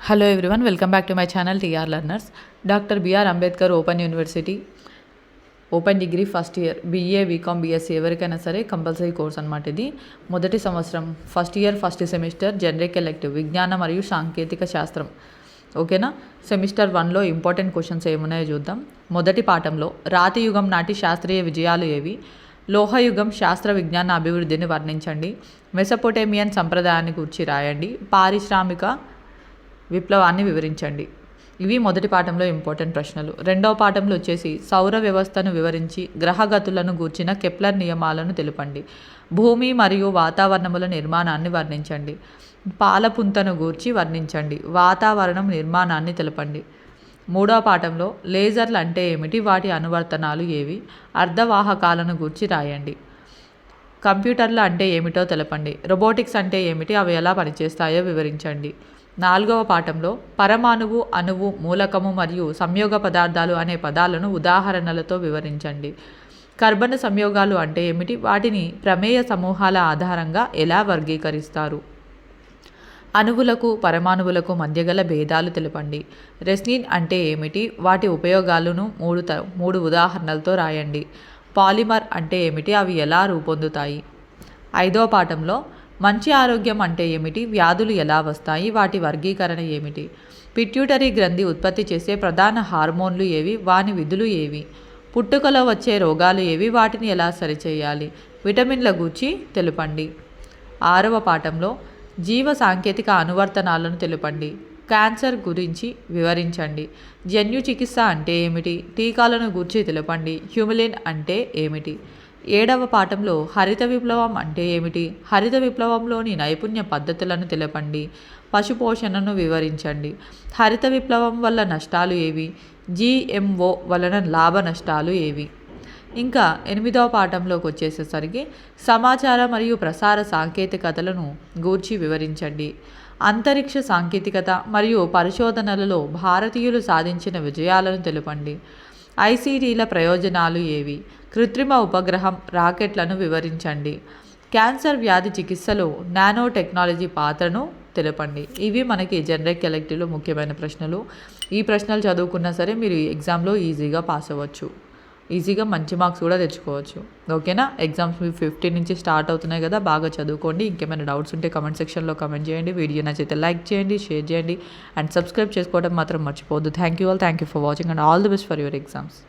Hello everyone, welcome back to my channel TR learners. Doctor BR Ambedkar open university open degree first year BA BCom BSc ఎవరికైనా సరే compulsory course అనమాట. ఇది మొదటి సంవత్సరం first year first semester generic elective విజ్ఞాన మరియు సాంకేతిక శాస్త్రం. ఓకేనా. సెమిస్టర్ 1లో ఇంపార్టెంట్ క్వశ్చన్స్ ఏమున్నాయో చూద్దాం. మొదటి పాఠంలో రాతి యుగం నాటి శాస్త్రీయ విజయాలు ఏవి, లోహయుగం శాస్త్ర విజ్ఞాన అభివృద్ధిని వర్ణించండి, మెసపోటేమియన్ సంప్రదాయాన్ని గురించి రాయండి, పారిశ్రామిక విప్లవాన్ని వివరించండి. ఇవి మొదటి పాఠంలో ఇంపార్టెంట్ ప్రశ్నలు. రెండవ పాఠంలో వచ్చేసి సౌర వ్యవస్థను వివరించి గ్రహగతులను గూర్చిన కెప్లర్ నియమాలను తెలుపండి, భూమి మరియు వాతావరణముల నిర్మాణాన్ని వర్ణించండి, పాలపుంతను గూర్చి వర్ణించండి, వాతావరణం నిర్మాణాన్ని తెలపండి. మూడవ పాఠంలో లేజర్లు అంటే ఏమిటి, వాటి అనువర్తనాలు ఏవి, అర్ధవాహకాలను గూర్చి రాయండి, కంప్యూటర్లు అంటే ఏమిటో తెలపండి, రోబోటిక్స్ అంటే ఏమిటి, అవి ఎలా పనిచేస్తాయో వివరించండి. నాలుగవ పాఠంలో పరమాణువు, అణువు, మూలకము మరియు సంయోగ పదార్థాలు అనే పదాలను ఉదాహరణలతో వివరించండి. కర్బన సంయోగాలు అంటే ఏమిటి, వాటిని ప్రమేయ సమూహాల ఆధారంగా ఎలా వర్గీకరిస్తారు, అణువులకు పరమాణువులకు మధ్య గల భేదాలు తెలపండి. రెసిన్ అంటే ఏమిటి, వాటి ఉపయోగాలను మూడు ఉదాహరణలతో రాయండి. పాలిమర్ అంటే ఏమిటి, అవి ఎలా రూపొందుతాయి. ఐదవ పాఠంలో మంచి ఆరోగ్యం అంటే ఏమిటి, వ్యాధులు ఎలా వస్తాయి, వాటి వర్గీకరణ ఏమిటి, పిట్యూటరీ గ్రంథి ఉత్పత్తి చేసే ప్రధాన హార్మోన్లు ఏవి, వాని విధులు ఏవి, పుట్టుకలో వచ్చే రోగాలు ఏవి, వాటిని ఎలా సరిచేయాలి, విటమిన్ల గూర్చి తెలుపండి. ఆరవ పాఠంలో జీవ సాంకేతిక అనువర్తనాలను తెలుపండి, క్యాన్సర్ గురించి వివరించండి, జన్యు చికిత్స అంటే ఏమిటి, టీకాలను గూర్చి తెలుపండి, హ్యూమిలిన్ అంటే ఏమిటి. ఏడవ పాఠంలో హరిత విప్లవం అంటే ఏమిటి, హరిత విప్లవంలోని నైపుణ్య పద్ధతులను తెలపండి, పశుపోషణను వివరించండి, హరిత విప్లవం వల్ల నష్టాలు ఏవి, జిఎంఓ వలన లాభ నష్టాలు ఏవి. ఇంకా ఎనిమిదవ పాఠంలోకి వచ్చేసేసరికి సమాచార మరియు ప్రసార సాంకేతికతలను గూర్చి వివరించండి, అంతరిక్ష సాంకేతికత మరియు పరిశోధనలలో భారతీయులు సాధించిన విజయాలను తెలుపండి, ఐసీటీల ప్రయోజనాలు ఏవి, కృత్రిమ ఉపగ్రహం రాకెట్లను వివరించండి, క్యాన్సర్ వ్యాధి చికిత్సలో నానో టెక్నాలజీ పాత్రను తెలపండి. ఇవి మనకి జనరిక్ ఎలెక్టివ్లో ముఖ్యమైన ప్రశ్నలు. ఈ ప్రశ్నలు చదువుకున్నా సరే మీరు ఎగ్జామ్లో ఈజీగా పాస్ అవ్వచ్చు, ఈజీగా మంచి మార్క్స్ కూడా తెచ్చుకోవచ్చు. ఓకేనా. ఎగ్జామ్స్ 15 నుంచి స్టార్ట్ అవుతున్నాయి కదా, బాగా చదువుకోండి. ఇంకేమైనా డౌట్స్ ఉంటే కమెంట్ సెక్షన్లో కమెంట్ చేయండి. వీడియో నచ్చితే లైక్ చేయండి, షేర్ చేయండి అండ్ సబ్స్క్రైబ్ చేసుకోవడం మాత్రం మర్చిపోవద్దు. Thank you for watching and all the best for your exams.